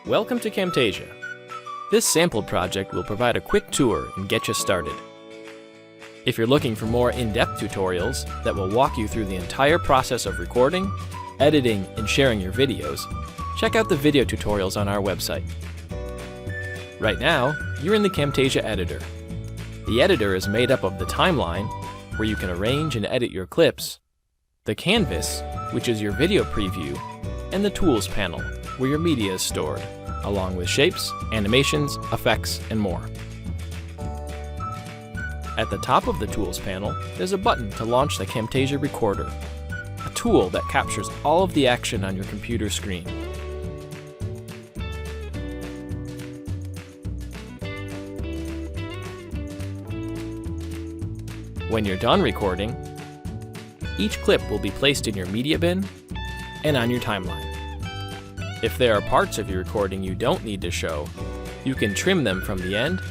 Welcome to Camtesia. This sample project will provide a quick tour and get you started. If you're looking for more in-depth tutorials that will walk you through the entire process of recording, editing, and sharing your videos, check out the video tutorials on our website. Right now, you're in the Camtesia editor. The editor is made up of the timeline, where you can arrange and edit your clips, the canvas, which is your video preview, and the tools panel, where your media is stored, along with shapes, animations, effects, and more. At the top of the tools panel, there's a button to launch the Camtesia Recorder, a tool that captures all of the action on your computer screen. When you're done recording, each clip will be placed in your media bin and on your timeline. If there are parts of your recording you don't need to show, you can trim them from the end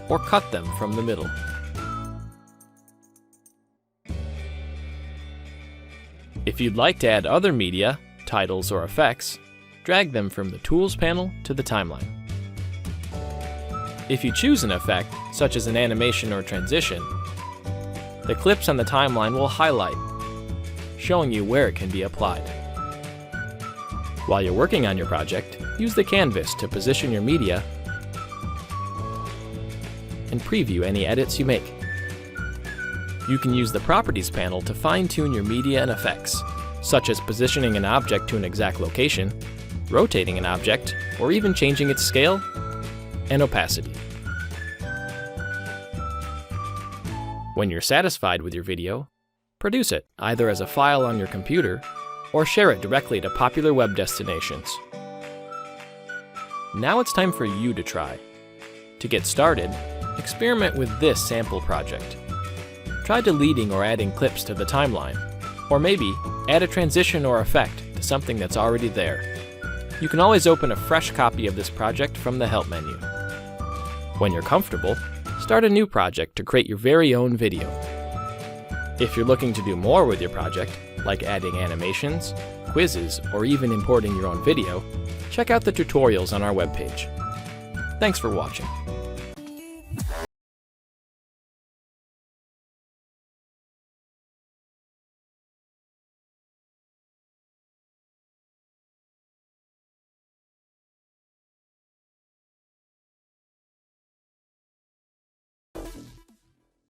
or cut them from the middle. If you'd like to add other media, titles, or effects, drag them from the Tools panel to the timeline. If you choose an effect, such as an animation or transition, the clips on the timeline will highlight, showing you where it can be applied. While you're working on your project, use the canvas to position your media and preview any edits you make. You can use the Properties panel to fine-tune your media and effects, such as positioning an object to an exact location, rotating an object, or even changing its scale and opacity. When you're satisfied with your video, produce it either as a file on your computer or share it directly to popular web destinations. Now it's time for you to try. To get started, experiment with this sample project. Try deleting or adding clips to the timeline, or maybe add a transition or effect to something that's already there. You can always open a fresh copy of this project from the Help menu. When you're comfortable, start a new project to create your very own video. If you're looking to do more with your project, like adding animations, quizzes, or even importing your own video, check out the tutorials on our webpage. Thanks for watching.